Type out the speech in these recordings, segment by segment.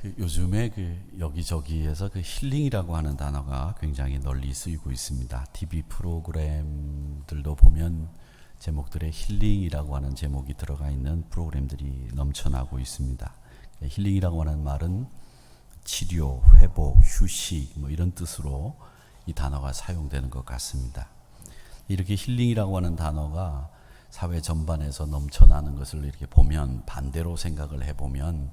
요즘에 여기저기에서 힐링이라고 하는 단어가 굉장히 널리 쓰이고 있습니다. TV 프로그램들도 보면 제목들에 힐링이라고 하는 제목이 들어가 있는 프로그램들이 넘쳐나고 있습니다. 힐링이라고 하는 말은 치료, 회복, 휴식 이런 뜻으로 이 단어가 사용되는 것 같습니다. 이렇게 힐링이라고 하는 단어가 사회 전반에서 넘쳐나는 것을 이렇게 보면, 반대로 생각을 해보면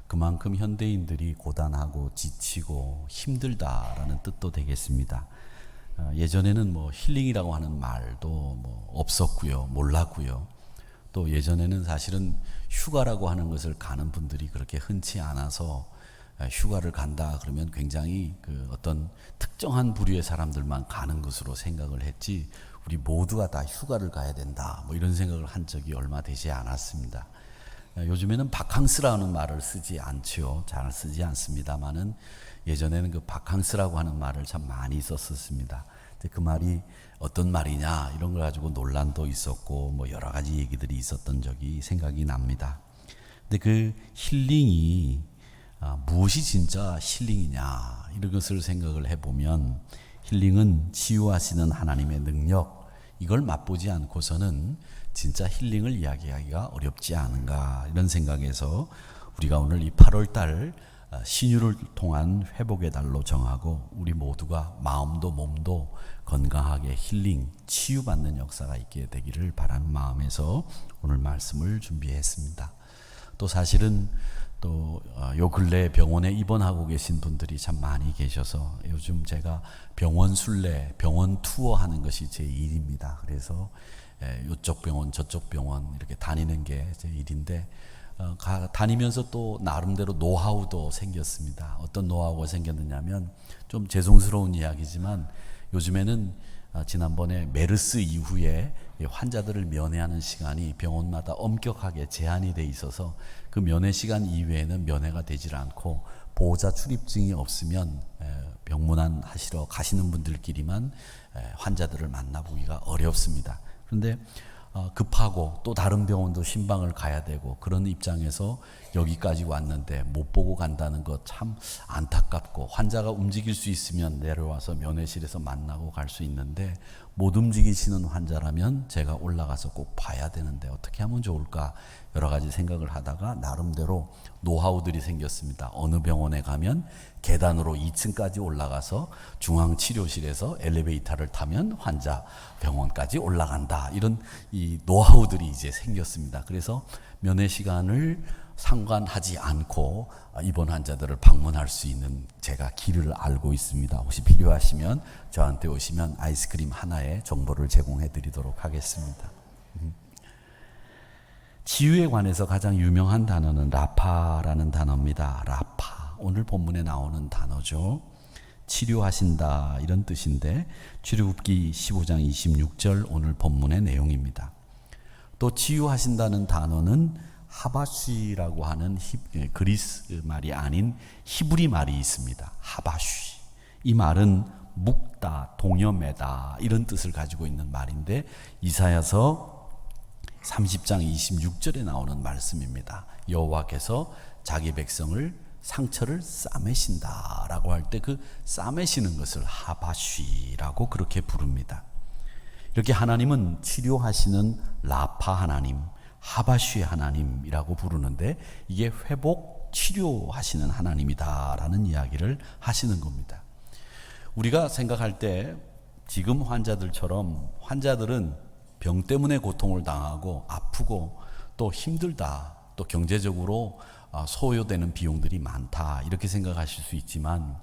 그만큼 현대인들이 고단하고 지치고 힘들다라는 뜻도 되겠습니다. 예전에는 힐링이라고 하는 말도 없었고요, 몰랐고요. 또 예전에는 사실은 휴가라고 하는 것을 가는 분들이 그렇게 흔치 않아서 휴가를 간다 그러면 굉장히 어떤 특정한 부류의 사람들만 가는 것으로 생각을 했지, 우리 모두가 다 휴가를 가야 된다 이런 생각을 한 적이 얼마 되지 않았습니다. 요즘에는 바캉스라는 말을 쓰지 않죠. 잘 쓰지 않습니다만은 예전에는 그 바캉스라고 하는 말을 참 많이 썼었습니다. 그 말이 어떤 말이냐 이런 걸 가지고 논란도 있었고 여러 가지 얘기들이 있었던 적이 생각이 납니다. 근데 그 힐링이 무엇이 진짜 힐링이냐 이런 것을 생각을 해보면, 힐링은 치유하시는 하나님의 능력, 이걸 맛보지 않고서는 진짜 힐링을 이야기하기가 어렵지 않은가, 이런 생각에서 우리가 오늘 이 8월달 신유를 통한 회복의 달로 정하고 우리 모두가 마음도 몸도 건강하게 힐링, 치유받는 역사가 있게 되기를 바라는 마음에서 오늘 말씀을 준비했습니다. 또 사실은 요 근래에 병원에 입원하고 계신 분들이 참 많이 계셔서 요즘 제가 병원 순례, 병원 투어 하는 것이 제 일입니다. 그래서 이쪽 병원 저쪽 병원 이렇게 다니는 게 제 일인데, 다니면서 또 나름대로 노하우도 생겼습니다. 어떤 노하우가 생겼느냐면, 좀 죄송스러운 이야기지만 요즘에는 지난번에 메르스 이후에 환자들을 면회하는 시간이 병원마다 엄격하게 제한이 돼 있어서 그 면회 시간 이외에는 면회가 되질 않고, 보호자 출입증이 없으면 병문안 하시러 가시는 분들끼리만 환자들을 만나보기가 어렵습니다. 그런데 급하고 또 다른 병원도 신방을 가야 되고 그런 입장에서 여기까지 왔는데 못 보고 간다는 것 참 안타깝고, 환자가 움직일 수 있으면 내려와서 면회실에서 만나고 갈 수 있는데 못 움직이시는 환자라면 제가 올라가서 꼭 봐야 되는데 어떻게 하면 좋을까 여러 가지 생각을 하다가 나름대로 노하우들이 생겼습니다. 어느 병원에 가면 계단으로 2층까지 올라가서 중앙치료실에서 엘리베이터를 타면 환자 병원까지 올라간다, 이런 이 노하우들이 이제 생겼습니다. 그래서 면회 시간을 상관하지 않고 입원 환자들을 방문할 수 있는 제가 길을 알고 있습니다. 혹시 필요하시면 저한테 오시면 아이스크림 하나의 정보를 제공해 드리도록 하겠습니다. 치유에 관해서 가장 유명한 단어는 라파라는 단어입니다. 라파, 오늘 본문에 나오는 단어죠. 치료하신다 이런 뜻인데, 출애굽기 15장 26절 오늘 본문의 내용입니다. 또 치유하신다는 단어는 하바쉬라고 하는 그리스 말이 아닌 히브리 말이 있습니다. 하바쉬. 이 말은 묵다, 동여매다 이런 뜻을 가지고 있는 말인데, 이사야서 30장 26절에 나오는 말씀입니다. 여호와께서 자기 백성을 상처를 싸매신다라고 할 때 그 싸매시는 것을 하바쉬라고 그렇게 부릅니다. 이렇게 하나님은 치료하시는 라파 하나님, 하바쉬 하나님이라고 부르는데, 이게 회복, 치료하시는 하나님이다라는 이야기를 하시는 겁니다. 우리가 생각할 때 지금 환자들처럼, 환자들은 병 때문에 고통을 당하고 아프고 또 힘들다, 또 경제적으로 소요되는 비용들이 많다 이렇게 생각하실 수 있지만,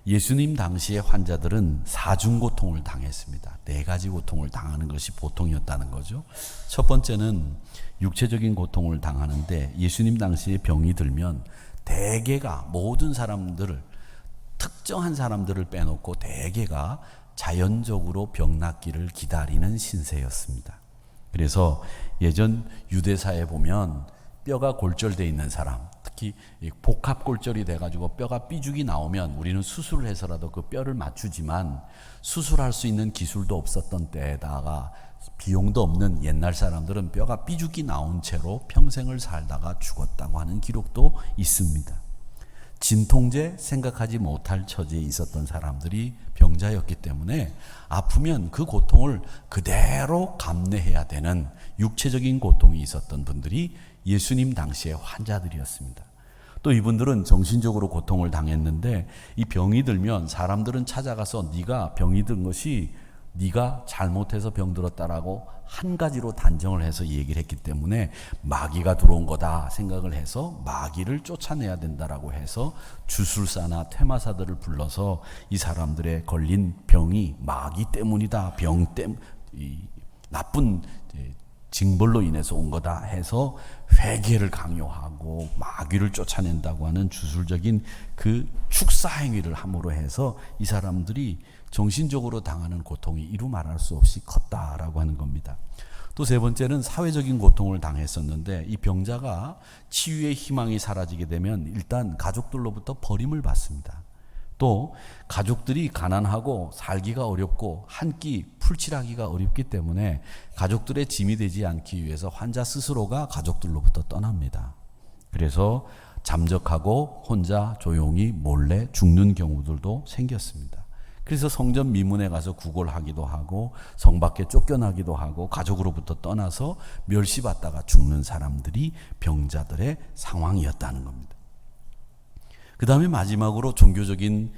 예수님 당시의 환자들은 사중 고통을 당했습니다. 4가지 고통을 당하는 것이 보통이었다는 거죠. 첫 번째는 육체적인 고통을 당하는데, 예수님 당시에 병이 들면 대개가 모든 사람들을, 특정한 사람들을 빼놓고 대개가 자연적으로 병 낫기를 기다리는 신세였습니다. 그래서 예전 유대사에 보면 뼈가 골절되어 있는 사람, 특히 복합골절이 돼가지고 뼈가 삐죽이 나오면 우리는 수술을 해서라도 그 뼈를 맞추지만, 수술할 수 있는 기술도 없었던 때에다가 비용도 없는 옛날 사람들은 뼈가 삐죽이 나온 채로 평생을 살다가 죽었다고 하는 기록도 있습니다. 진통제 생각하지 못할 처지에 있었던 사람들이 병자였기 때문에 아프면 그 고통을 그대로 감내해야 되는 육체적인 고통이 있었던 분들이 예수님 당시의 환자들이었습니다. 또 이분들은 정신적으로 고통을 당했는데 이 병이 들면 사람들은 찾아가서 네가 병이 든 것이 네가 잘못해서 병들었다라고 한 가지로 단정을 해서 얘기를 했기 때문에 마귀가 들어온 거다 생각을 해서 마귀를 쫓아내야 된다라고 해서 주술사나 퇴마사들을 불러서 이 사람들의 걸린 병이 마귀 때문이다, 나쁜 징벌로 인해서 온 거다 해서 회개를 강요하고 마귀를 쫓아낸다고 하는 주술적인 그 축사 행위를 함으로 해서 이 사람들이 정신적으로 당하는 고통이 이루 말할 수 없이 컸다라고 하는 겁니다. 또 세 번째는 사회적인 고통을 당했었는데 이 병자가 치유의 희망이 사라지게 되면 일단 가족들로부터 버림을 받습니다. 또 가족들이 가난하고 살기가 어렵고 한 끼 풀칠하기가 어렵기 때문에 가족들의 짐이 되지 않기 위해서 환자 스스로가 가족들로부터 떠납니다. 그래서 잠적하고 혼자 조용히 몰래 죽는 경우들도 생겼습니다. 그래서 성전 미문에 가서 구걸하기도 하고 성 밖에 쫓겨나기도 하고 가족으로부터 떠나서 멸시받다가 죽는 사람들이 병자들의 상황이었다는 겁니다. 그 다음에 마지막으로 종교적인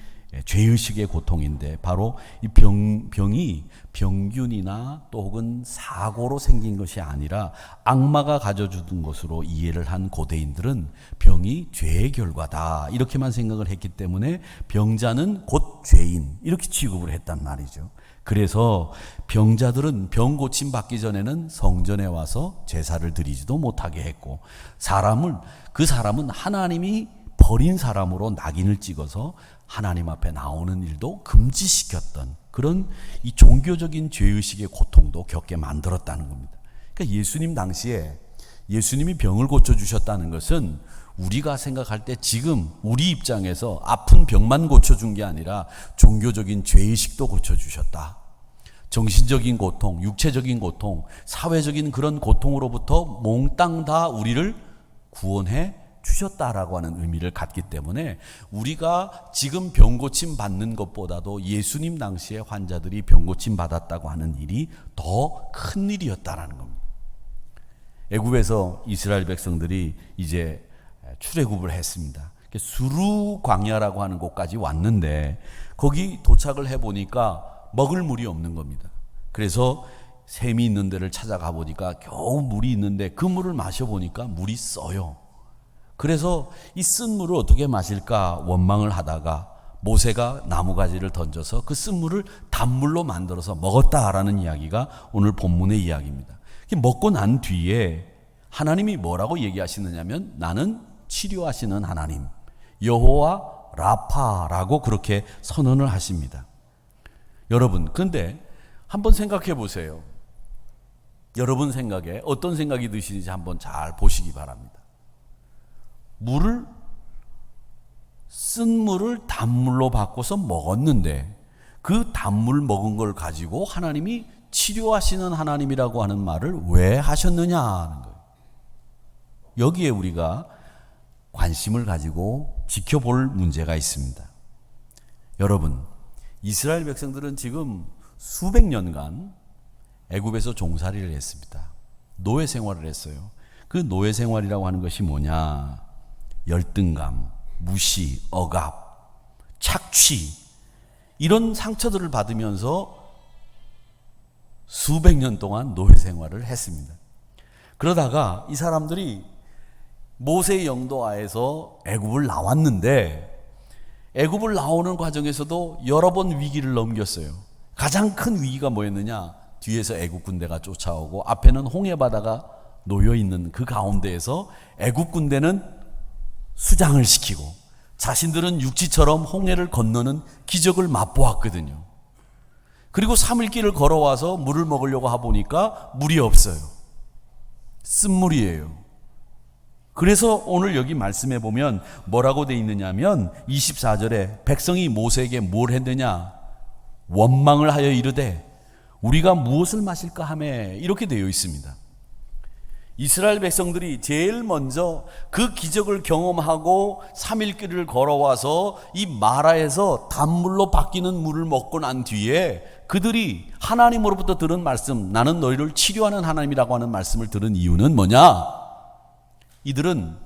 죄의식의 고통인데 바로 이 병이 병균이나 또 혹은 사고로 생긴 것이 아니라 악마가 가져주던 것으로 이해를 한 고대인들은 병이 죄의 결과다 이렇게만 생각을 했기 때문에 병자는 곧 죄인 이렇게 취급을 했단 말이죠. 그래서 병자들은 병 고침 받기 전에는 성전에 와서 제사를 드리지도 못하게 했고 그 사람은 하나님이 버린 사람으로 낙인을 찍어서 하나님 앞에 나오는 일도 금지시켰던 그런 이 종교적인 죄의식의 고통도 겪게 만들었다는 겁니다. 그러니까 예수님 당시에 예수님이 병을 고쳐주셨다는 것은 우리가 생각할 때 지금 우리 입장에서 아픈 병만 고쳐준 게 아니라 종교적인 죄의식도 고쳐주셨다. 정신적인 고통, 육체적인 고통, 사회적인 그런 고통으로부터 몽땅 다 우리를 구원해 주셨다라고 하는 의미를 갖기 때문에 우리가 지금 병고침 받는 것보다도 예수님 당시에 환자들이 병고침 받았다고 하는 일이 더 큰 일이었다라는 겁니다. 애굽에서 이스라엘 백성들이 이제 출애굽을 했습니다. 수르 광야라고 하는 곳까지 왔는데 거기 도착을 해보니까 먹을 물이 없는 겁니다. 그래서 샘이 있는 데를 찾아가 보니까 겨우 물이 있는데 그 물을 마셔보니까 물이 써요. 그래서 이 쓴 물을 어떻게 마실까 원망을 하다가 모세가 나무가지를 던져서 그 쓴 물을 단물로 만들어서 먹었다라는 이야기가 오늘 본문의 이야기입니다. 먹고 난 뒤에 하나님이 뭐라고 얘기하시느냐면 나는 치료하시는 하나님 여호와 라파라고 그렇게 선언을 하십니다. 여러분 근데 한번 생각해 보세요. 여러분 생각에 어떤 생각이 드시는지 한번 잘 보시기 바랍니다. 쓴 물을 단물로 바꿔서 먹었는데 그 단물 먹은 걸 가지고 하나님이 치료하시는 하나님이라고 하는 말을 왜 하셨느냐 하는 거예요. 여기에 우리가 관심을 가지고 지켜볼 문제가 있습니다. 여러분, 이스라엘 백성들은 지금 수백 년간 애굽에서 종살이를 했습니다. 노예 생활을 했어요. 그 노예 생활이라고 하는 것이 뭐냐? 열등감, 무시, 억압, 착취 이런 상처들을 받으면서 수백 년 동안 노예 생활을 했습니다. 그러다가 이 사람들이 모세의 영도 아래서 애굽을 나왔는데 애굽을 나오는 과정에서도 여러 번 위기를 넘겼어요. 가장 큰 위기가 뭐였느냐? 뒤에서 애굽 군대가 쫓아오고 앞에는 홍해 바다가 놓여 있는 그 가운데에서 애굽 군대는 수장을 시키고 자신들은 육지처럼 홍해를 건너는 기적을 맛보았거든요. 그리고 3일길을 걸어와서 물을 먹으려고 해보니까 물이 없어요. 쓴물이에요. 그래서 오늘 여기 말씀해 보면 뭐라고 돼 있느냐면 24절에 백성이 모세에게 뭘 했느냐? 원망을 하여 이르되 우리가 무엇을 마실까 하매 이렇게 되어 있습니다. 이스라엘 백성들이 제일 먼저 그 기적을 경험하고 3일길을 걸어와서 이 마라에서 단물로 바뀌는 물을 먹고 난 뒤에 그들이 하나님으로부터 들은 말씀, 나는 너희를 치료하는 하나님이라고 하는 말씀을 들은 이유는 뭐냐? 이들은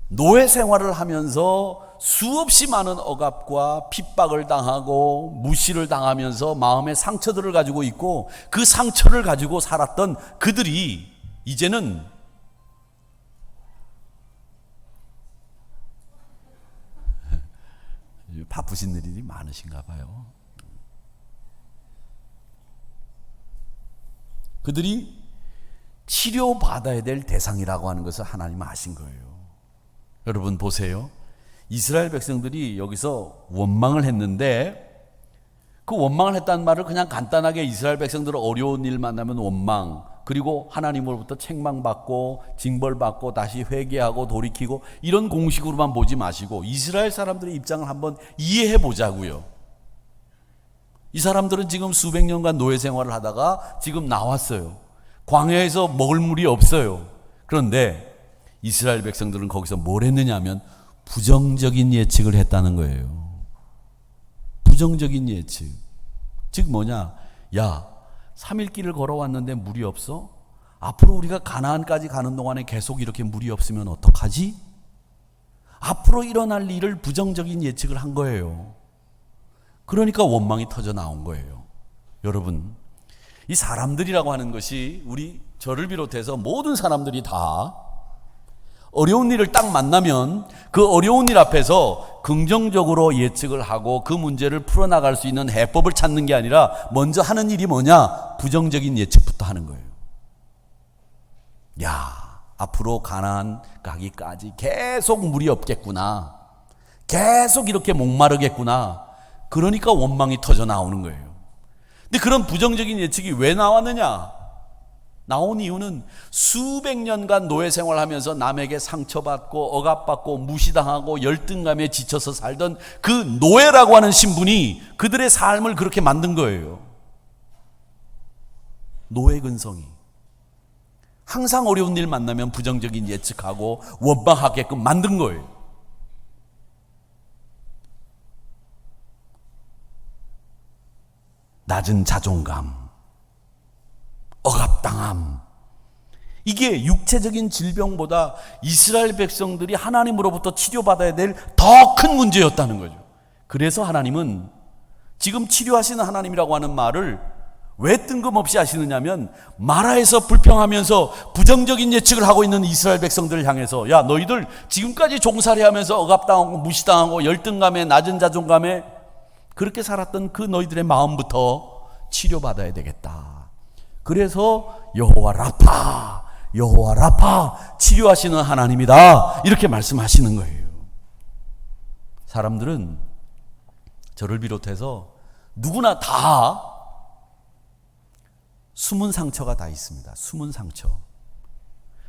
노예 생활을 하면서 수없이 많은 억압과 핍박을 당하고 무시를 당하면서 마음의 상처들을 가지고 있고, 그 상처를 가지고 살았던 그들이 이제는 바쁘신 일이 많으신가 봐요. 그들이 치료받아야 될 대상이라고 하는 것을 하나님은 아신 거예요. 여러분 보세요. 이스라엘 백성들이 여기서 원망을 했는데, 그 원망을 했다는 말을 그냥 간단하게 이스라엘 백성들은 어려운 일 만나면 원망, 그리고 하나님으로부터 책망받고 징벌받고 다시 회개하고 돌이키고 이런 공식으로만 보지 마시고 이스라엘 사람들의 입장을 한번 이해해 보자고요. 이 사람들은 지금 수백 년간 노예 생활을 하다가 지금 나왔어요. 광야에서 먹을 물이 없어요. 그런데 이스라엘 백성들은 거기서 뭘 했느냐 하면 부정적인 예측을 했다는 거예요. 부정적인 예측. 즉 뭐냐? 야, 3일길을 걸어왔는데 물이 없어? 앞으로 우리가 가나안까지 가는 동안에 계속 이렇게 물이 없으면 어떡하지? 앞으로 일어날 일을 부정적인 예측을 한 거예요. 그러니까 원망이 터져 나온 거예요. 여러분, 이 사람들이라고 하는 것이 저를 비롯해서 모든 사람들이 다 어려운 일을 딱 만나면 그 어려운 일 앞에서 긍정적으로 예측을 하고 그 문제를 풀어나갈 수 있는 해법을 찾는 게 아니라 먼저 하는 일이 뭐냐? 부정적인 예측부터 하는 거예요. 야, 앞으로 가나안 가기까지 계속 물이 없겠구나. 계속 이렇게 목마르겠구나. 그러니까 원망이 터져 나오는 거예요. 근데 그런 부정적인 예측이 왜 나왔느냐? 나온 이유는 수백 년간 노예 생활하면서 남에게 상처받고 억압받고 무시당하고 열등감에 지쳐서 살던 그 노예라고 하는 신분이 그들의 삶을 그렇게 만든 거예요. 노예 근성이 항상 어려운 일 만나면 부정적인 예측하고 원망하게끔 만든 거예요. 낮은 자존감, 억압당함, 이게 육체적인 질병보다 이스라엘 백성들이 하나님으로부터 치료받아야 될 더 큰 문제였다는 거죠. 그래서 하나님은 지금 치료하시는 하나님이라고 하는 말을 왜 뜬금없이 하시느냐면, 마라에서 불평하면서 부정적인 예측을 하고 있는 이스라엘 백성들을 향해서, 야, 너희들 지금까지 종살이 하면서 억압당하고 무시당하고 열등감에 낮은 자존감에 그렇게 살았던 그 너희들의 마음부터 치료받아야 되겠다. 그래서 여호와 라파, 여호와 라파, 치료하시는 하나님이다, 이렇게 말씀하시는 거예요. 사람들은 저를 비롯해서 누구나 다 숨은 상처가 다 있습니다. 숨은 상처.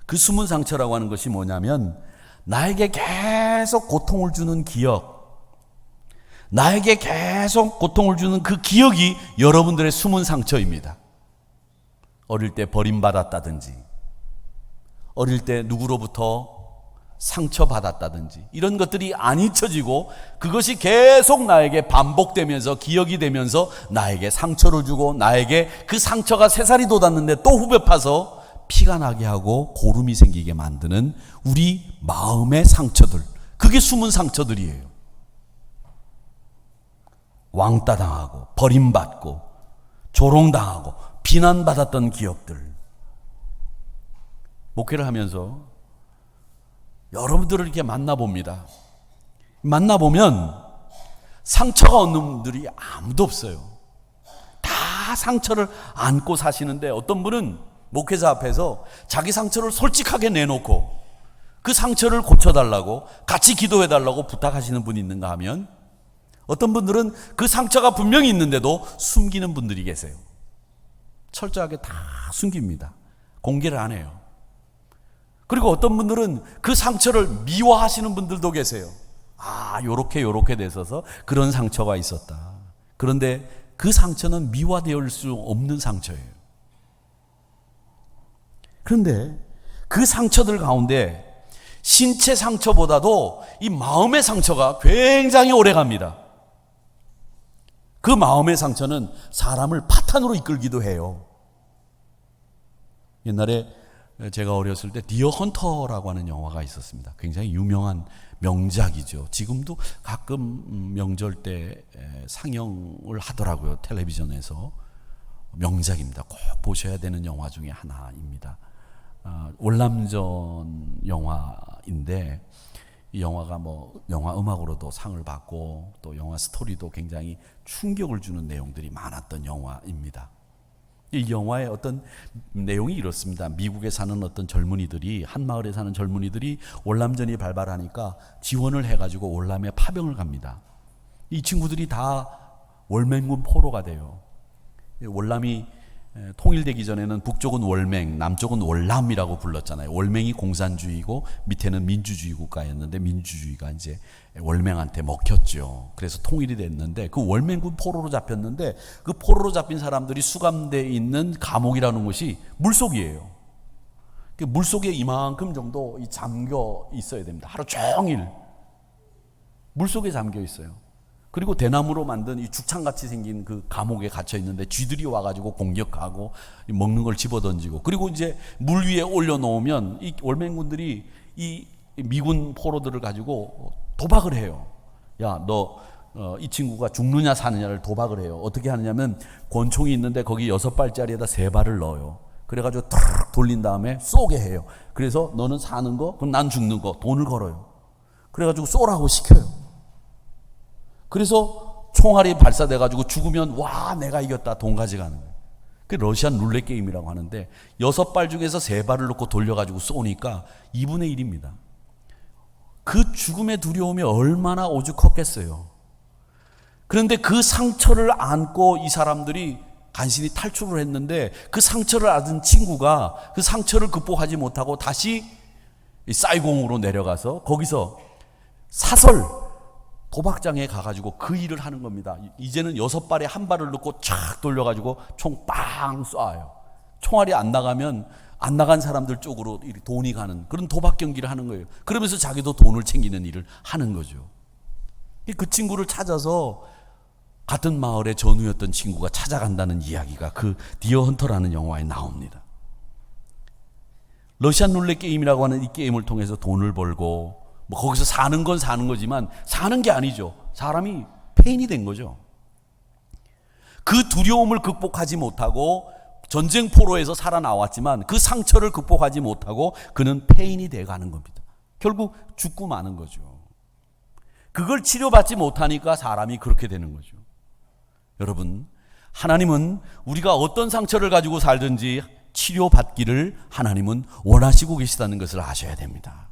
그 숨은 상처라고 하는 것이 뭐냐면, 나에게 계속 고통을 주는 기억, 나에게 계속 고통을 주는 그 기억이 여러분들의 숨은 상처입니다. 어릴 때 버림받았다든지, 어릴 때 누구로부터 상처받았다든지, 이런 것들이 안 잊혀지고 그것이 계속 나에게 반복되면서 기억이 되면서 나에게 상처를 주고, 나에게 그 상처가 새살이 돋았는데 또 후벼 파서 피가 나게 하고 고름이 생기게 만드는 우리 마음의 상처들, 그게 숨은 상처들이에요. 왕따당하고 버림받고 조롱당하고 비난받았던 기억들. 목회를 하면서 여러분들을 이렇게 만나봅니다. 만나보면 상처가 없는 분들이 아무도 없어요. 다 상처를 안고 사시는데, 어떤 분은 목회자 앞에서 자기 상처를 솔직하게 내놓고 그 상처를 고쳐달라고, 같이 기도해달라고 부탁하시는 분이 있는가 하면, 어떤 분들은 그 상처가 분명히 있는데도 숨기는 분들이 계세요. 철저하게 다 숨깁니다. 공개를 안 해요. 그리고 어떤 분들은 그 상처를 미워하시는 분들도 계세요. 아, 요렇게 됐어서 그런 상처가 있었다. 그런데 그 상처는 미화되어 수 없는 상처예요. 그런데 그 상처들 가운데 신체 상처보다도 이 마음의 상처가 굉장히 오래 갑니다. 그 마음의 상처는 사람을 파탄으로 이끌기도 해요. 옛날에 제가 어렸을 때 디어 헌터라고 하는 영화가 있었습니다. 굉장히 유명한 명작이죠. 지금도 가끔 명절 때 상영을 하더라고요. 텔레비전에서. 명작입니다. 꼭 보셔야 되는 영화 중에 하나입니다. 월남전 영화인데 이 영화가 영화 음악으로도 상을 받고 또 영화 스토리도 굉장히 충격을 주는 내용들이 많았던 영화입니다. 이 영화의 어떤 내용이 이렇습니다. 미국에 사는 어떤 젊은이들이, 한 마을에 사는 젊은이들이 월남전이 발발하니까 지원을 해가지고 월남에 파병을 갑니다. 이 친구들이 다 월맹군 포로가 돼요. 월남이 통일되기 전에는 북쪽은 월맹, 남쪽은 월남이라고 불렀잖아요. 월맹이 공산주의고 밑에는 민주주의 국가였는데 민주주의가 이제 월맹한테 먹혔죠. 그래서 통일이 됐는데 그 월맹군 포로로 잡혔는데 그 포로로 잡힌 사람들이 수감되어 있는 감옥이라는 곳이 물속이에요. 물속에 이만큼 정도 잠겨 있어야 됩니다. 하루 종일 물속에 잠겨 있어요. 그리고 대나무로 만든 이 죽창같이 생긴 그 감옥에 갇혀 있는데 쥐들이 와가지고 공격하고 먹는 걸 집어던지고, 그리고 이제 물 위에 올려놓으면 이 월맹군들이 이 미군 포로들을 가지고 도박을 해요. 야, 너 이 친구가 죽느냐 사느냐를 도박을 해요. 어떻게 하느냐면 권총이 있는데 거기 6발짜리에다 3발을 넣어요. 그래가지고 탁 돌린 다음에 쏘게 해요. 그래서 너는 사는 거, 그럼 난 죽는 거, 돈을 걸어요. 그래가지고 쏘라고 시켜요. 그래서 총알이 발사돼가지고 죽으면 와 내가 이겼다, 돈 가져가는 거예요. 그 러시안 룰렛 게임이라고 하는데 6발 중에서 3발을 놓고 돌려가지고 쏘니까 2분의 1입니다. 그 죽음의 두려움이 얼마나 오죽했겠어요. 그런데 그 상처를 안고 이 사람들이 간신히 탈출을 했는데 그 상처를 안은 친구가 그 상처를 극복하지 못하고 다시 사이공으로 내려가서 거기서 사설 도박장에 가가지고 그 일을 하는 겁니다. 이제는 6발에 1발을 넣고 촥 돌려가지고 총 빵 쏴요. 총알이 안 나가면 안 나간 사람들 쪽으로 돈이 가는 그런 도박 경기를 하는 거예요. 그러면서 자기도 돈을 챙기는 일을 하는 거죠. 그 친구를 찾아서 같은 마을의 전우였던 친구가 찾아간다는 이야기가 그 디어 헌터라는 영화에 나옵니다. 러시안 룰렛 게임이라고 하는 이 게임을 통해서 돈을 벌고 거기서 사는 건 사는 거지만 사는 게 아니죠. 사람이 폐인이 된 거죠. 그 두려움을 극복하지 못하고 전쟁 포로에서 살아나왔지만 그 상처를 극복하지 못하고 그는 폐인이 돼가는 겁니다. 결국 죽고 마는 거죠. 그걸 치료받지 못하니까 사람이 그렇게 되는 거죠. 여러분, 하나님은 우리가 어떤 상처를 가지고 살든지 치료받기를 하나님은 원하시고 계시다는 것을 아셔야 됩니다.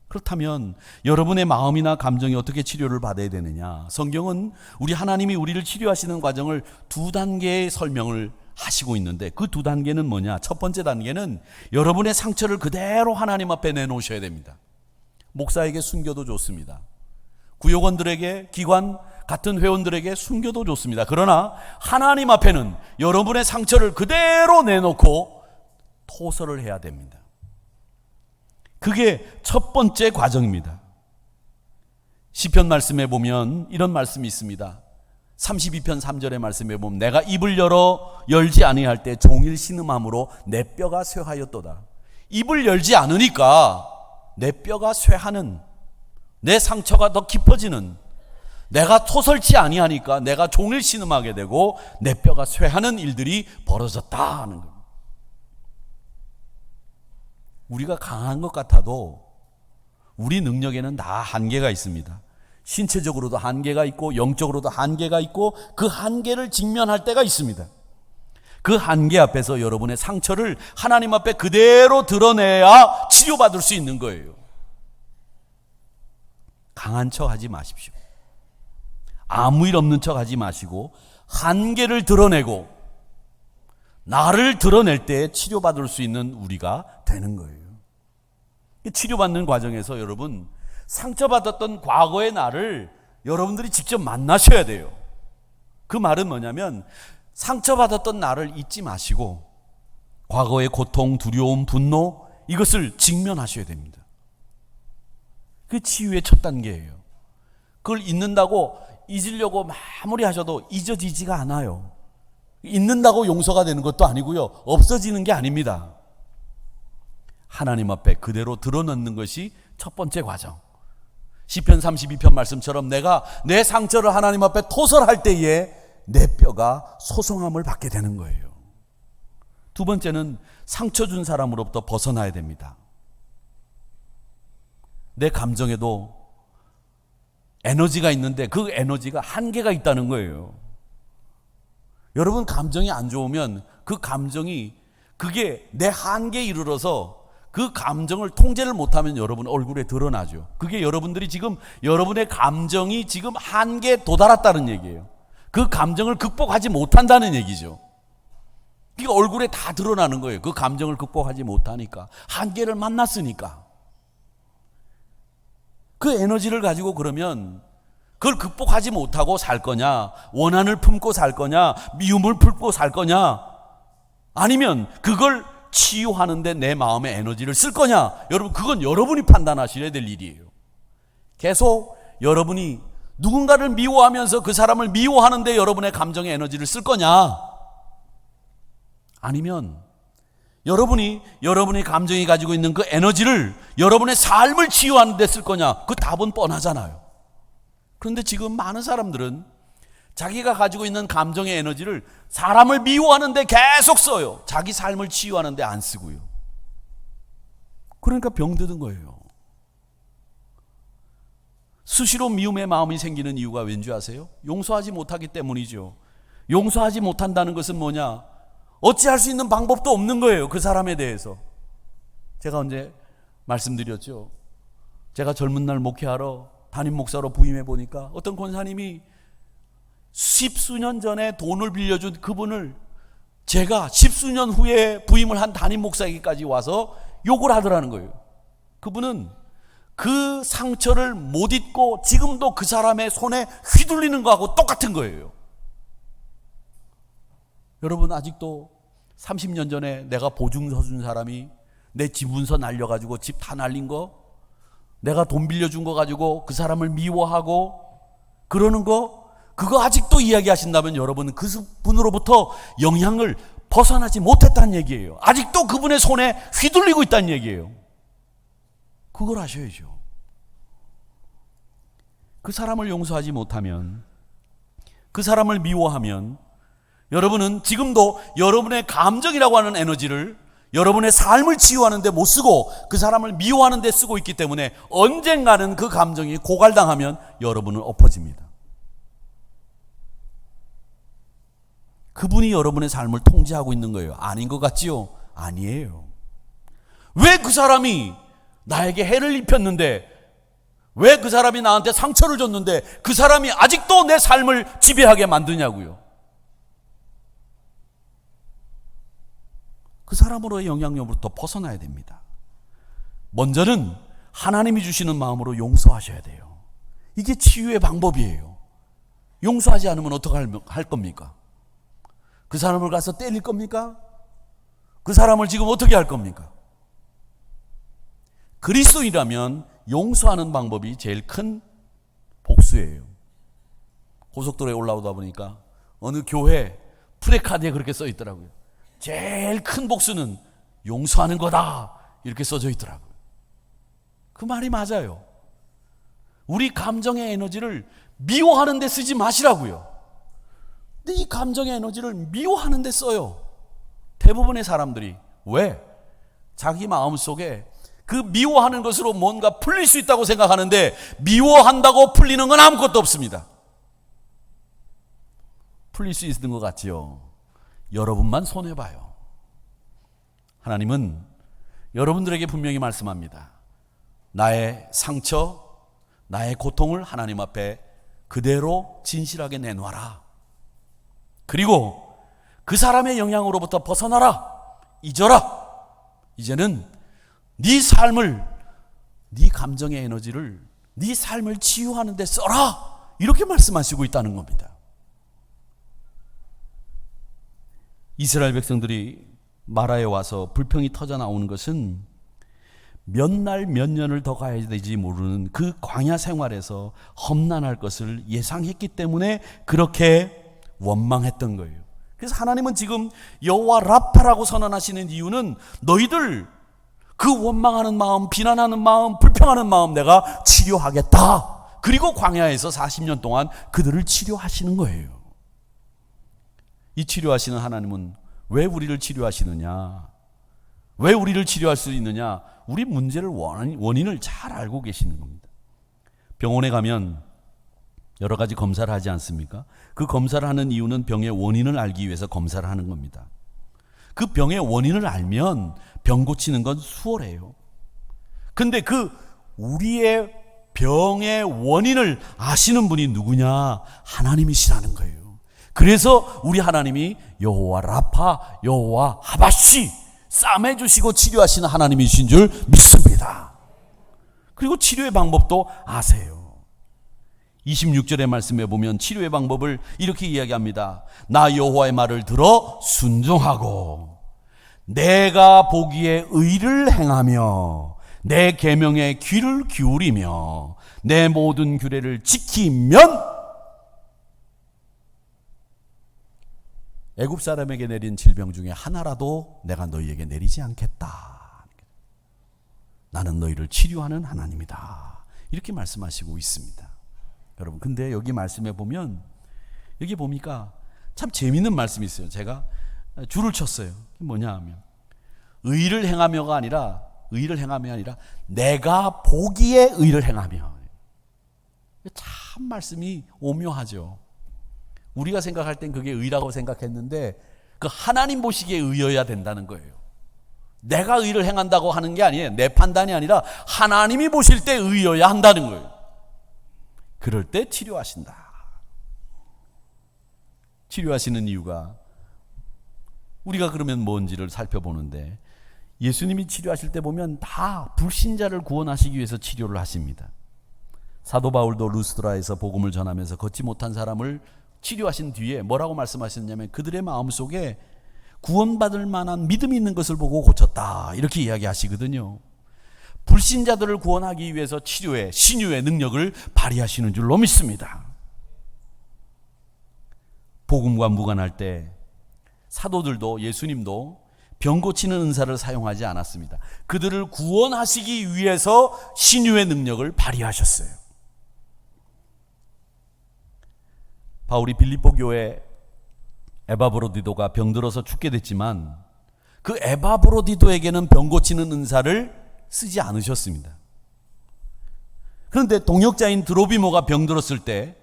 그렇다면 여러분의 마음이나 감정이 어떻게 치료를 받아야 되느냐? 성경은 우리 하나님이 우리를 치료하시는 과정을 2단계의 설명을 하시고 있는데 그 2단계는 뭐냐? 첫 번째 단계는 여러분의 상처를 그대로 하나님 앞에 내놓으셔야 됩니다. 목사에게 숨겨도 좋습니다. 구역원들에게, 기관 같은 회원들에게 숨겨도 좋습니다. 그러나 하나님 앞에는 여러분의 상처를 그대로 내놓고 토설을 해야 됩니다. 그게 첫 번째 과정입니다. 시편 말씀에 보면 이런 말씀이 있습니다. 32편 3절의 말씀에 보면 내가 입을 열지 아니할 때 종일 신음함으로 내 뼈가 쇠하였도다. 입을 열지 않으니까 내 뼈가 쇠하는, 내 상처가 더 깊어지는, 내가 토설치 아니하니까 내가 종일 신음하게 되고 내 뼈가 쇠하는 일들이 벌어졌다 하는 겁니다. 우리가 강한 것 같아도 우리 능력에는 다 한계가 있습니다. 신체적으로도 한계가 있고 영적으로도 한계가 있고 그 한계를 직면할 때가 있습니다. 그 한계 앞에서 여러분의 상처를 하나님 앞에 그대로 드러내야 치료받을 수 있는 거예요. 강한 척 하지 마십시오. 아무 일 없는 척 하지 마시고 한계를 드러내고 나를 드러낼 때 치료받을 수 있는 우리가 되는 거예요. 치료받는 과정에서 여러분, 상처받았던 과거의 나를 여러분들이 직접 만나셔야 돼요. 그 말은 뭐냐면 상처받았던 나를 잊지 마시고 과거의 고통, 두려움, 분노, 이것을 직면하셔야 됩니다. 그게 치유의 첫 단계예요. 그걸 잊는다고 잊으려고 마무리하셔도 잊어지지가 않아요. 잊는다고 용서가 되는 것도 아니고요, 없어지는 게 아닙니다. 하나님 앞에 그대로 드러넣는 것이 첫 번째 과정. 시편 32편 말씀처럼 내가 내 상처를 하나님 앞에 토설할 때에 내 뼈가 소성함을 받게 되는 거예요. 두 번째는 상처 준 사람으로부터 벗어나야 됩니다. 내 감정에도 에너지가 있는데 그 에너지가 한계가 있다는 거예요. 여러분, 감정이 안 좋으면 그 감정이 그게 내 한계에 이르러서 그 감정을 통제를 못하면 여러분 얼굴에 드러나죠. 그게 여러분들이 지금 여러분의 감정이 지금 한계에 도달했다는 얘기예요. 그 감정을 극복하지 못한다는 얘기죠. 그러니까 얼굴에 다 드러나는 거예요. 그 감정을 극복하지 못하니까, 한계를 만났으니까. 그 에너지를 가지고 그러면 그걸 극복하지 못하고 살 거냐, 원한을 품고 살 거냐, 미움을 품고 살 거냐, 아니면 그걸 치유하는데 내 마음의 에너지를 쓸 거냐, 여러분 그건 여러분이 판단하셔야 될 일이에요. 계속 여러분이 누군가를 미워하면서 그 사람을 미워하는데 여러분의 감정의 에너지를 쓸 거냐, 아니면 여러분이 감정이 가지고 있는 그 에너지를 여러분의 삶을 치유하는 데 쓸 거냐, 그 답은 뻔하잖아요. 그런데 지금 많은 사람들은 자기가 가지고 있는 감정의 에너지를 사람을 미워하는데 계속 써요. 자기 삶을 치유하는데 안 쓰고요. 그러니까 병드는 거예요. 수시로 미움의 마음이 생기는 이유가 왠지 아세요? 용서하지 못하기 때문이죠. 용서하지 못한다는 것은 뭐냐? 어찌할 수 있는 방법도 없는 거예요. 그 사람에 대해서. 제가 언제 말씀드렸죠. 제가 젊은 날 목회하러 담임 목사로 부임해 보니까 어떤 권사님이 십수년 전에 돈을 빌려준 그분을 제가 십수년 후에 부임을 한 담임 목사에게까지 와서 욕을 하더라는 거예요. 그분은 그 상처를 못 잊고 지금도 그 사람의 손에 휘둘리는 거하고 똑같은 거예요. 여러분, 아직도 30년 전에 내가 보증서 준 사람이 내 지분서 날려가지고 집 다 날린 거, 내가 돈 빌려준 거 가지고 그 사람을 미워하고 그러는 거, 그거 아직도 이야기하신다면 여러분은 그 분으로부터 영향을 벗어나지 못했다는 얘기예요. 아직도 그분의 손에 휘둘리고 있다는 얘기예요. 그걸 아셔야죠. 그 사람을 용서하지 못하면, 그 사람을 미워하면 여러분은 지금도 여러분의 감정이라고 하는 에너지를 여러분의 삶을 치유하는 데 못 쓰고 그 사람을 미워하는 데 쓰고 있기 때문에 언젠가는 그 감정이 고갈당하면 여러분은 엎어집니다. 그분이 여러분의 삶을 통제하고 있는 거예요. 아닌 것 같지요? 아니에요. 왜 그 사람이 나에게 해를 입혔는데, 왜 그 사람이 나한테 상처를 줬는데 그 사람이 아직도 내 삶을 지배하게 만드냐고요. 그 사람으로의 영향력으로부터 벗어나야 됩니다. 먼저는 하나님이 주시는 마음으로 용서하셔야 돼요. 이게 치유의 방법이에요. 용서하지 않으면 어떻게 할 겁니까? 그 사람을 가서 때릴 겁니까? 그 사람을 지금 어떻게 할 겁니까? 그리스도인이라면 용서하는 방법이 제일 큰 복수예요. 고속도로에 올라오다 보니까 어느 교회 프레카드에 그렇게 써 있더라고요. 제일 큰 복수는 용서하는 거다, 이렇게 써져 있더라고요. 그 말이 맞아요. 우리 감정의 에너지를 미워하는 데 쓰지 마시라고요. 근데 이 감정의 에너지를 미워하는 데 써요. 대부분의 사람들이. 왜? 자기 마음속에 그 미워하는 것으로 뭔가 풀릴 수 있다고 생각하는데, 미워한다고 풀리는 건 아무것도 없습니다. 풀릴 수 있는 것 같지요? 여러분만 손해봐요. 하나님은 여러분들에게 분명히 말씀합니다. 나의 상처, 나의 고통을 하나님 앞에 그대로 진실하게 내놓아라. 그리고 그 사람의 영향으로부터 벗어나라. 잊어라. 이제는 네 삶을, 네 감정의 에너지를 네 삶을 치유하는 데 써라. 이렇게 말씀하시고 있다는 겁니다. 이스라엘 백성들이 마라에 와서 불평이 터져 나오는 것은 몇 날 몇 년을 더 가야 되지 모르는 그 광야 생활에서 험난할 것을 예상했기 때문에 그렇게 원망했던 거예요. 그래서 하나님은 지금 여호와 라파라고 선언하시는 이유는 너희들 그 원망하는 마음, 비난하는 마음, 불평하는 마음 내가 치료하겠다. 그리고 광야에서 40년 동안 그들을 치료하시는 거예요. 이 치료하시는 하나님은 왜 우리를 치료하시느냐? 왜 우리를 치료할 수 있느냐? 우리 문제를 원인을 잘 알고 계시는 겁니다. 병원에 가면 여러 가지 검사를 하지 않습니까? 그 검사를 하는 이유는 병의 원인을 알기 위해서 검사를 하는 겁니다. 그 병의 원인을 알면 병 고치는 건 수월해요. 근데 그 우리의 병의 원인을 아시는 분이 누구냐? 하나님이시라는 거예요. 그래서 우리 하나님이 여호와 라파, 여호와 하바시, 싸매 주시고 치료하시는 하나님이신 줄 믿습니다. 그리고 치료의 방법도 아세요. 26절의 말씀에 보면 치료의 방법을 이렇게 이야기합니다. 나 여호와의 말을 들어 순종하고 내가 보기에 의를 행하며 내 계명에 귀를 기울이며 내 모든 규례를 지키면 애굽 사람에게 내린 질병 중에 하나라도 내가 너희에게 내리지 않겠다. 나는 너희를 치료하는 하나님이다. 이렇게 말씀하시고 있습니다. 여러분, 근데 여기 말씀에 보면 여기 보니까 참 재미있는 말씀이 있어요. 제가 줄을 쳤어요. 뭐냐 하면 의를 행하며가 아니라 내가 보기에 의를 행하며. 참 말씀이 오묘하죠. 우리가 생각할 땐 그게 의라고 생각했는데 그 하나님 보시기에 의여야 된다는 거예요. 내가 의를 행한다고 하는 게 아니에요. 내 판단이 아니라 하나님이 보실 때 의여야 한다는 거예요. 그럴 때 치료하신다. 치료하시는 이유가 우리가 그러면 뭔지를 살펴보는데 예수님이 치료하실 때 보면 다 불신자를 구원하시기 위해서 치료를 하십니다. 사도 바울도 루스드라에서 복음을 전하면서 걷지 못한 사람을 치료하신 뒤에 뭐라고 말씀하셨냐면 그들의 마음속에 구원받을 만한 믿음이 있는 것을 보고 고쳤다. 이렇게 이야기하시거든요. 불신자들을 구원하기 위해서 치료의 신유의 능력을 발휘하시는 줄로 믿습니다. 복음과 무관할 때 사도들도 예수님도 병 고치는 은사를 사용하지 않았습니다. 그들을 구원하시기 위해서 신유의 능력을 발휘하셨어요. 바울이 빌립보 교회 에바브로디도가 병들어서 죽게 됐지만 그 에바브로디도에게는 병 고치는 은사를 쓰지 않으셨습니다. 그런데 동역자인 드로비모가 병들었을 때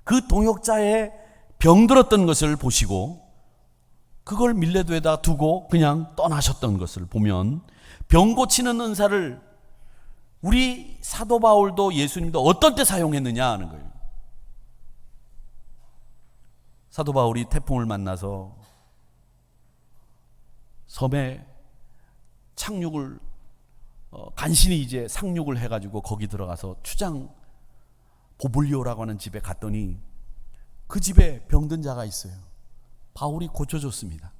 그 동역자의 병들었던 것을 보시고 그걸 밀레도에다 두고 그냥 떠나셨던 것을 보면 병 고치는 은사를 우리 사도 바울도 예수님도 어떤 때 사용했느냐 하는 거예요. 사도 바울이 태풍을 만나서 섬에 착륙을 간신히 이제 상륙을 해가지고 거기 들어가서 추장 보블리오라고 하는 집에 갔더니 그 집에 병든 자가 있어요. 바울이 고쳐줬습니다.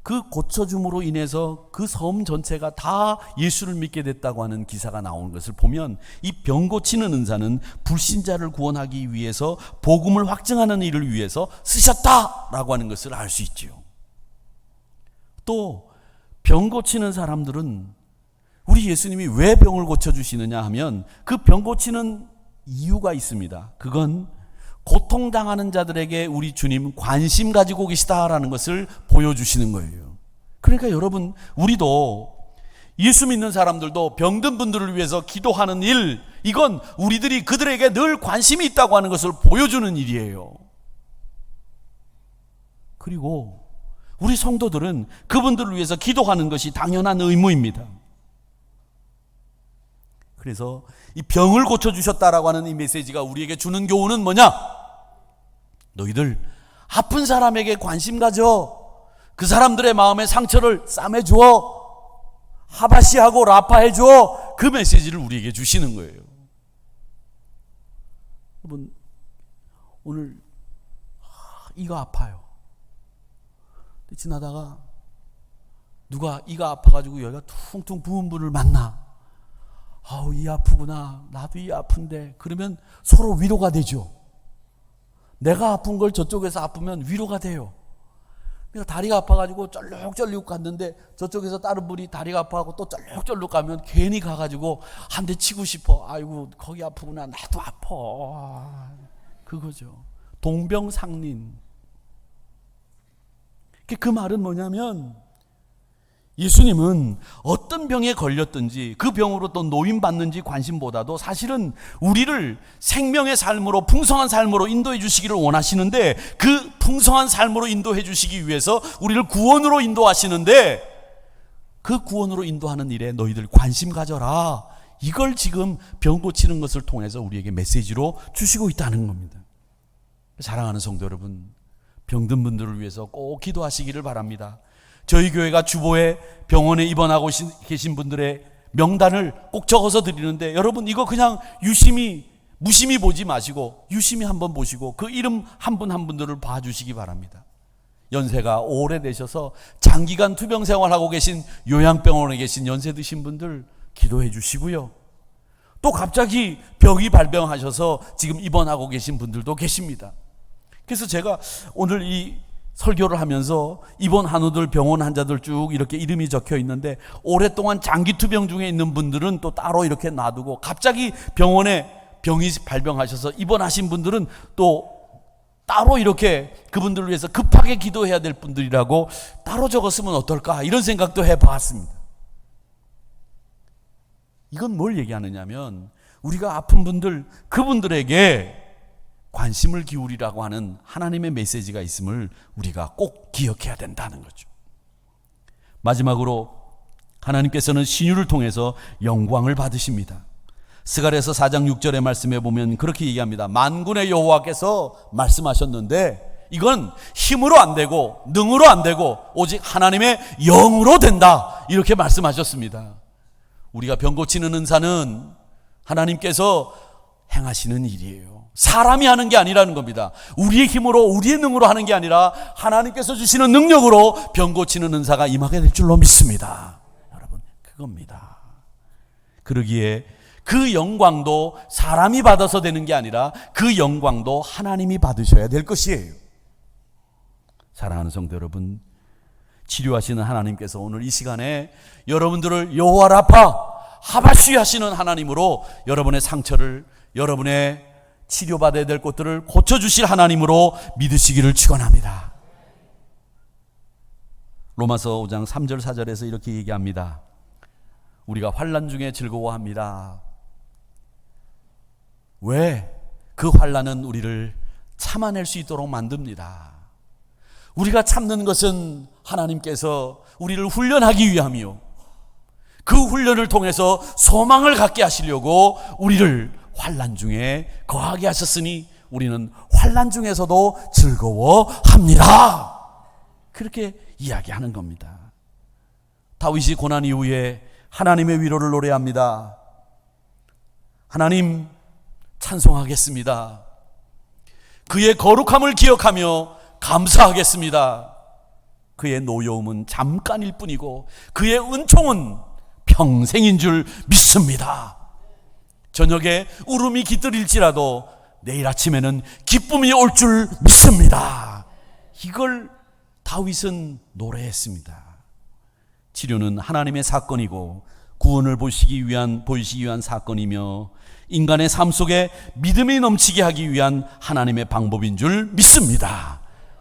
그 고쳐줌으로 인해서 그 섬 전체가 다 예수를 믿게 됐다고 하는 기사가 나오는 것을 보면 이 병 고치는 은사는 불신자를 구원하기 위해서 복음을 확증하는 일을 위해서 쓰셨다라고 하는 것을 알 수 있지요. 또 병 고치는 사람들은 우리 예수님이 왜 병을 고쳐주시느냐 하면 그 병 고치는 이유가 있습니다. 그건 고통당하는 자들에게 우리 주님 관심 가지고 계시다라는 것을 보여주시는 거예요. 그러니까 여러분, 우리도 예수 믿는 사람들도 병든 분들을 위해서 기도하는 일, 이건 우리들이 그들에게 늘 관심이 있다고 하는 것을 보여주는 일이에요. 그리고 우리 성도들은 그분들을 위해서 기도하는 것이 당연한 의무입니다. 그래서 이 병을 고쳐주셨다라고 하는 이 메시지가 우리에게 주는 교훈은 뭐냐? 너희들 아픈 사람에게 관심 가져. 그 사람들의 마음의 상처를 싸매주어. 하바시하고 라파해줘. 그 메시지를 우리에게 주시는 거예요. 여러분, 오늘 이가 아파요. 지나다가 누가 이가 아파가지고 여기가 퉁퉁 부은 분을 만나. 아우, 이 아프구나. 나도 이 아픈데. 그러면 서로 위로가 되죠. 내가 아픈 걸 저쪽에서 아프면 위로가 돼요. 그러니까 다리가 아파가지고 쩔룩쩔룩 갔는데 저쪽에서 다른 분이 다리가 아파하고 또 쩔룩쩔룩 가면 괜히 가가지고 한 대 치고 싶어. 아이고, 거기 아프구나. 나도 아파. 그거죠. 동병상린. 그 말은 뭐냐면 예수님은 어떤 병에 걸렸든지 그 병으로 또 노임받는지 관심보다도 사실은 우리를 생명의 삶으로, 풍성한 삶으로 인도해 주시기를 원하시는데, 그 풍성한 삶으로 인도해 주시기 위해서 우리를 구원으로 인도하시는데, 그 구원으로 인도하는 일에 너희들 관심 가져라. 이걸 지금 병 고치는 것을 통해서 우리에게 메시지로 주시고 있다는 겁니다. 사랑하는 성도 여러분, 병든 분들을 위해서 꼭 기도하시기를 바랍니다. 저희 교회가 주보에 병원에 입원하고 계신 분들의 명단을 꼭 적어서 드리는데, 여러분 이거 그냥 무심히 보지 마시고 유심히 한번 보시고 그 이름 한 분 한 분들을 봐주시기 바랍니다. 연세가 오래되셔서 장기간 투병 생활하고 계신, 요양병원에 계신 연세 드신 분들 기도해 주시고요. 또 갑자기 병이 발병하셔서 지금 입원하고 계신 분들도 계십니다. 그래서 제가 오늘 이 설교를 하면서 입원 한우들, 병원 환자들 쭉 이렇게 이름이 적혀 있는데, 오랫동안 장기 투병 중에 있는 분들은 또 따로 이렇게 놔두고, 갑자기 병원에 병이 발병하셔서 입원하신 분들은 또 따로 이렇게 그분들을 위해서 급하게 기도해야 될 분들이라고 따로 적었으면 어떨까, 이런 생각도 해봤습니다. 이건 뭘 얘기하느냐면, 우리가 아픈 분들, 그분들에게 관심을 기울이라고 하는 하나님의 메시지가 있음을 우리가 꼭 기억해야 된다는 거죠. 마지막으로 하나님께서는 신유를 통해서 영광을 받으십니다. 스가랴서 4장 6절의 말씀에 보면 그렇게 얘기합니다. 만군의 여호와께서 말씀하셨는데 이건 힘으로 안 되고 능으로 안 되고 오직 하나님의 영으로 된다, 이렇게 말씀하셨습니다. 우리가 병 고치는 은사는 하나님께서 행하시는 일이에요. 사람이 하는 게 아니라는 겁니다. 우리의 힘으로, 우리의 능으로 하는 게 아니라 하나님께서 주시는 능력으로 병 고치는 은사가 임하게 될 줄로 믿습니다. 여러분, 그겁니다. 그러기에 그 영광도 사람이 받아서 되는 게 아니라 그 영광도 하나님이 받으셔야 될 것이에요. 사랑하는 성도 여러분, 치료하시는 하나님께서 오늘 이 시간에 여러분들을 여호와 라파, 하바시 하시는 하나님으로 여러분의 상처를, 여러분의 치료받아야 될 것들을 고쳐주실 하나님으로 믿으시기를 축원합니다. 로마서 5장 3절 4절에서 이렇게 얘기합니다. 우리가 환난 중에 즐거워합니다. 왜? 그 환난은 우리를 참아낼 수 있도록 만듭니다. 우리가 참는 것은 하나님께서 우리를 훈련하기 위함이요, 그 훈련을 통해서 소망을 갖게 하시려고 우리를 환난 중에 거하게 하셨으니 우리는 환난 중에서도 즐거워합니다. 그렇게 이야기하는 겁니다. 다윗이 고난 이후에 하나님의 위로를 노래합니다. 하나님 찬송하겠습니다. 그의 거룩함을 기억하며 감사하겠습니다. 그의 노여움은 잠깐일 뿐이고 그의 은총은 평생인 줄 믿습니다. 저녁에 울음이 깃들일지라도 내일 아침에는 기쁨이 올 줄 믿습니다. 이걸 다윗은 노래했습니다. 치료는 하나님의 사건이고 구원을 보이시기 위한 사건이며 인간의 삶 속에 믿음이 넘치게 하기 위한 하나님의 방법인 줄 믿습니다.